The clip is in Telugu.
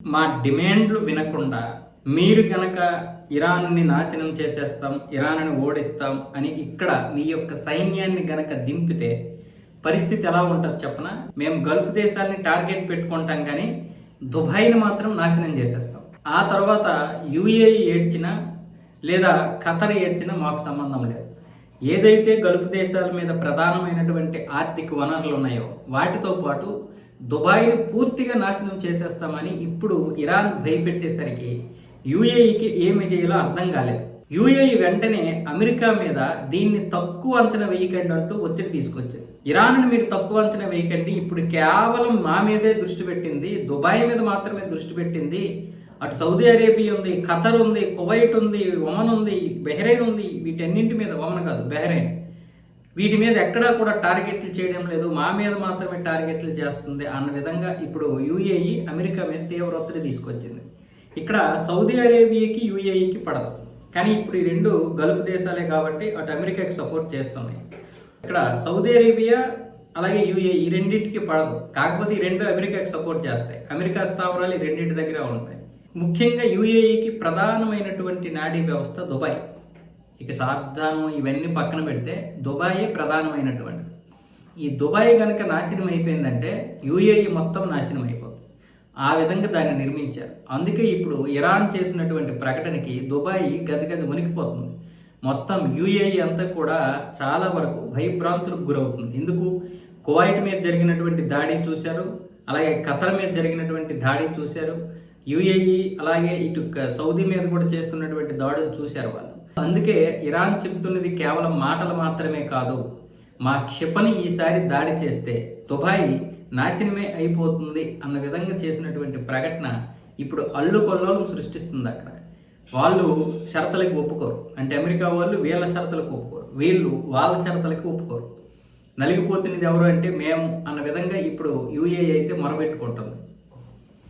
మా డిమాండ్లు వినకుండా మీరు గనక ఇరాన్ని నాశనం చేసేస్తాం, ఇరాన్ని ఓడిస్తాం అని ఇక్కడ మీ యొక్క సైన్యాన్ని గనక దింపితే పరిస్థితి ఎలా ఉంటుంది చెప్పనా? మేము గల్ఫ్ దేశాలని టార్గెట్ పెట్టుకుంటాం కానీ దుబాయ్ని మాత్రం నాశనం చేసేస్తాం. ఆ తర్వాత యుఏఈ ఏడ్చినా లేదా ఖతర్ ఏడ్చినా మాకు సంబంధం లేదు. ఏదైతే గల్ఫ్ దేశాల మీద ప్రధానమైనటువంటి ఆర్థిక వనరులు ఉన్నాయో వాటితో పాటు దుబాయ్ని పూర్తిగా నాశనం చేసేస్తామని ఇప్పుడు ఇరాన్ భయపెట్టేసరికి యుఏఈకి ఏమి చేయాలో అర్థం కాలేదు. యుఏఈ వెంటనే అమెరికా మీద దీన్ని తక్కువ అంచనా వేయకండి అంటూ ఒత్తిడి తీసుకొచ్చింది. ఇరాన్ని మీరు తక్కువ అంచనా వేయకండి, ఇప్పుడు కేవలం మా మీదే దృష్టి పెట్టింది, దుబాయ్ మీద మాత్రమే దృష్టి పెట్టింది. అటు సౌదీ అరేబియా ఉంది, ఖతర్ ఉంది, కువైట్ ఉంది, ఒమన్ ఉంది, బెహ్రెయిన్ ఉంది. వీటన్నింటి మీద, ఒమన్ కాదు బెహ్రెయిన్, వీటి మీద ఎక్కడా కూడా టార్గెట్లు చేయడం లేదు, మా మీద మాత్రమే టార్గెట్లు చేస్తుంది అన్న విధంగా ఇప్పుడు యుఏఈ అమెరికా మీద తీవ్ర ఒత్తిడి తీసుకొచ్చింది. ఇక్కడ సౌదీ అరేబియాకి యుఏఈకి పడదు, కానీ ఇప్పుడు ఈ రెండు గల్ఫ్ దేశాలే కాబట్టి అటు అమెరికాకి సపోర్ట్ చేస్తున్నాయి. ఇక్కడ సౌదీ అరేబియా అలాగే యుఏఈ ఈ రెండింటికి పడదు, కాకపోతే ఈ రెండు అమెరికాకి సపోర్ట్ చేస్తాయి. అమెరికా స్థావరాలు ఈ రెండింటి దగ్గర ఉంటాయి. ముఖ్యంగా యుఏఈకి ప్రధానమైనటువంటి నాడీ వ్యవస్థ దుబాయ్. ఇక షార్జాను ఇవన్నీ పక్కన పెడితే దుబాయే ప్రధానమైనటువంటిది. ఈ దుబాయ్ కనుక నాశనం అయిపోయిందంటే యుఏఈ మొత్తం నాశనం అయిపోతుంది. ఆ విధంగా దాన్ని నిర్మించారు. అందుకే ఇప్పుడు ఇరాన్ చేసినటువంటి ప్రకటనకి దుబాయ్ గజగజ వణికిపోతుంది. మొత్తం యుఏఈ అంతా కూడా చాలా వరకు భయభ్రాంతులకు గురవుతుంది. ఎందుకు? కువైట్ మీద జరిగినటువంటి దాడి చూశారు, అలాగే ఖతర్ మీద జరిగినటువంటి దాడి చూశారు, యుఏఈ అలాగే ఇటు సౌదీ మీద కూడా చేస్తున్నటువంటి దాడులు చూశారు వాళ్ళు. అందుకే ఇరాన్ చెబుతున్నది కేవలం మాటలు మాత్రమే కాదు, మా క్షిపణి ఈసారి దాడి చేస్తే దుబాయ్ నాశనమే అయిపోతుంది అన్న విధంగా చేసినటువంటి ప్రకటన ఇప్పుడు అల్లుకొల్లోలం సృష్టిస్తుంది. అక్కడ వాళ్ళు షరతులకు ఒప్పుకోరు, అంటే అమెరికా వాళ్ళు వీళ్ళ షరతులకు ఒప్పుకోరు, వీళ్ళు వాళ్ళ షరతులకి ఒప్పుకోరు. నలిగిపోతున్నది ఎవరు అంటే మేము అన్న విధంగా ఇప్పుడు యుఏఈ అయితే మొరబెట్టుకుంటుంది.